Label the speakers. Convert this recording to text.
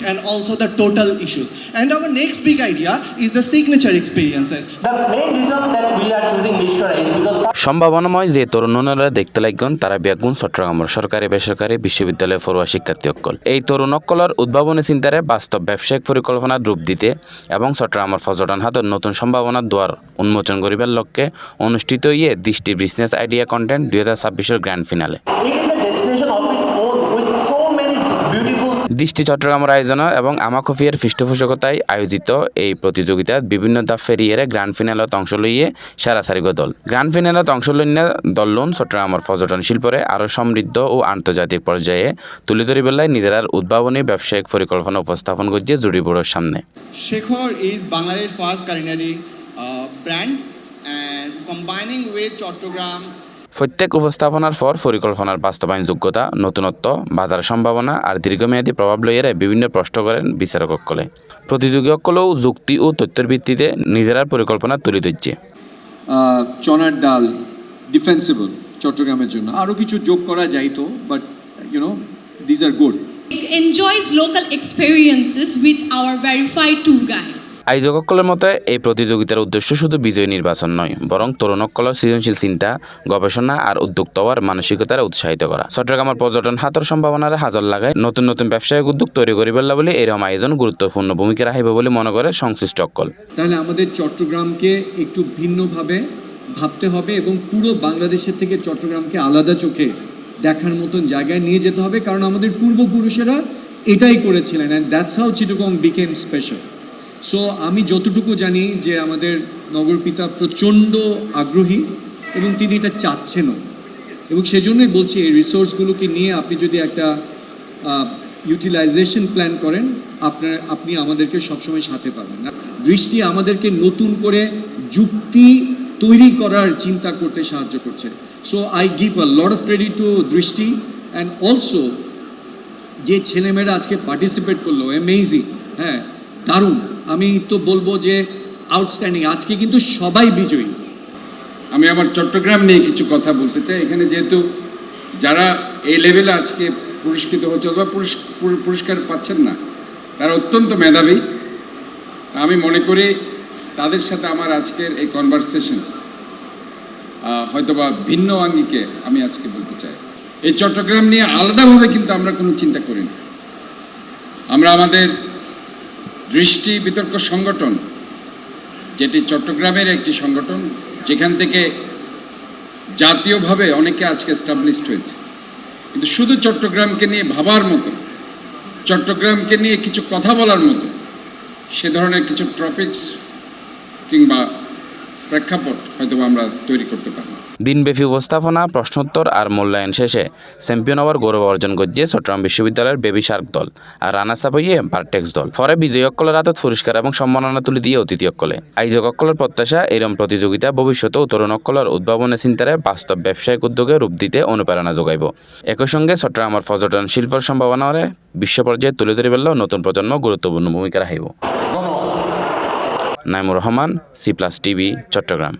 Speaker 1: and also the total issues. And our next big idea is the signature experiences.
Speaker 2: The main reason that we are choosing Mishra is because
Speaker 3: সম্ভাবনাময় যে তরুণরা দেখতে lagoon তারা ব্যাগুন চট্টগ্রামের সরকারি বেসরকারি বিশ্ববিদ্যালয়ের পড়ুয়া শিক্ষার্থী অকল এই তরুণকলর উদ্ভাবনী চিন্তারে বাস্তব ব্যবসায়িক পরিকল্পনার রূপ দিতে এবং চট্টগ্রামের পর্যটন হাতত নতুন সম্ভাবনার দ্বার উন্মোচন করিবার লক্ষ্যে অনুষ্ঠিত দৃষ্টি business idea content 2026 grand finale
Speaker 2: it is a destination of its own with so many beautiful
Speaker 3: দৃষ্টি চট্টগ্রামের আয়োজন এবং আমাকফিয়ার পৃষ্ঠপোষকতায় আয়োজিত এই প্রতিযোগিতাত বিভিন্ন ধাপ ফেরিয়ে গ্র্যান্ড ফিনালত অংশ লইয়ে সারাসারিগ দল গ্র্যান্ড ফিনালত অংশ লইনে দললুন চট্টগ্রামের পর্যটন শিল্পরে আরও সমৃদ্ধ ও আন্তর্জাতিক পর্যায়ে তুলে ধরিবেলায় নিজেরার উদ্ভাবনী ব্যবসায়িক পরিকল্পনা উপস্থাপন করছে জুরি বোর্ডের সামনে
Speaker 4: Shekhar is Bangladesh first culinary brand and combining with Chattogram.
Speaker 3: প্রত্যেক উপস্থাপনার পর পরিকল্পনার বাস্তবায়ন যোগ্যতা নতুনত্ব বাজার সম্ভাবনা আর দীর্ঘমেয়াদী প্রভাব লইয়েরা বিভিন্ন প্রশ্ন করেন বিচারকসকলে প্রতিযোগীসকলেও যুক্তি ও তথ্যের ভিত্তিতে নিজেরার পরিকল্পনা তুলে ধরছে
Speaker 5: চনার ডাল ডিফেন্সিবল চট্টগ্রামের জন্য আরও কিছু যোগ করা যাইতো but this are good
Speaker 6: It enjoys local experiences with our verified tour guide.
Speaker 3: আয়োজকসকলের মতে এই প্রতিযোগিতার উদ্দেশ্য শুধু বিজয় নির্বাচন নয় বরং তরুণসকলের সৃজনশীল চিন্তা গবেষণা আর উদ্যোক্তা হওয়ার মানসিকতার উৎসাহিত করা চট্টগ্রামের পর্যটন হাতর সম্ভাবনার হাজার লাগায় নতুন নতুন ব্যবসায়িক উদ্যোগ তৈরি করিবেলা বলে এরকম আয়োজন গুরুত্বপূর্ণ ভূমিকা রাখিব বলে মনে করে সংশ্লিষ্ট সকল
Speaker 5: তাহলে আমাদের চট্টগ্রামকে একটু ভিন্নভাবে ভাবতে হবে এবং পুরো বাংলাদেশের থেকে চট্টগ্রামকে আলাদা চোখে দেখার মতন জায়গায় নিয়ে যেতে হবে কারণ আমাদের পূর্বপুরুষেরা এটাই করেছিলেন and that's how Chittagong became special so আমি যতটুকু জানি যে আমাদের নগরপিতা প্রচণ্ড আগ্রহী এবং তিনি এটা চাচ্ছেনও এবং সেজন্যই বলছি এই রিসোর্সগুলোকে নিয়ে আপনি যদি একটা ইউটিলাইজেশন প্ল্যান করেন আপনি আমাদেরকে সবসময় সাথে পাবেন না দৃষ্টি আমাদেরকে নতুন করে যুক্তি তৈরি করার চিন্তা করতে সাহায্য করছে so I give a lot of credit to দৃষ্টি অ্যান্ড অলসো যে ছেলেমেয়েরা আজকে পার্টিসিপেট করলো অ্যামেজিং হ্যাঁ দারুণ আমি তো বলবো যে আউটস্ট্যান্ডিং আজকে কিন্তু সবাই বিজয়ী
Speaker 7: আমি আমার চট্টগ্রাম নিয়ে কিছু কথা বলতে চাই এখানে যেহেতু যারা এই লেভেলে আজকে পুরস্কৃত হচ্ছে অথবা পুরস্কার পাচ্ছেন না তারা অত্যন্ত মেধাবী আমি মনে করি তাদের সাথে আমার আজকের এই কনভারসেশনস হয়তোবা ভিন্ন আঙ্গিকে আমি আজকে বলতে চাই এই চট্টগ্রাম নিয়ে আলাদাভাবে কিন্তু আমরা কোনো চিন্তা করি না আমরা আমাদের দৃষ্টি বিতর্ক সংগঠন যেটি চট্টগ্রামের একটি সংগঠন যেখান থেকে জাতীয়ভাবে অনেকে আজকে এস্টাবলিশড হয়েছে কিন্তু শুধু চট্টগ্রামকে নিয়ে ভাবার মতো চট্টগ্রামকে নিয়ে কিছু কথা বলার মতো সে ধরনের কিছু টপিকস কিংবা প্রেক্ষাপট হয়তো আমরা তৈরি করতে পারি
Speaker 3: দিনব্যাপী উপস্থাপনা প্রশ্নোত্তর আর মূল্যায়ন শেষে চ্যাম্পিয়ন হওয়ার গৌরব অর্জন করছে চট্টগ্রাম বিশ্ববিদ্যালয়ের বেবি শার্ক দল আর রানার্স আপ হইয়ে ভার্টেক্স দল পরে বিজয়ীসকলের হাতত পুরস্কার এবং সম্মাননা তুলে দিয়ে অতিথিসকলে আয়োজকসকলের প্রত্যাশা এরম প্রতিযোগিতা ভবিষ্যতেও তরুণসকলের উদ্ভাবনের চিন্তারে বাস্তব ব্যবসায়িক উদ্যোগে রূপ দিতে অনুপ্রেরণা যোগাইব একই সঙ্গে চট্টগ্রামের পর্যটন শিল্পের সম্ভাবনারে বিশ্ব পর্যায়ে তুলে ধরে পেলেও নতুন প্রজন্ম গুরুত্বপূর্ণ ভূমিকা রাখিব নাইমুর রহমান C+ TV চট্টগ্রাম।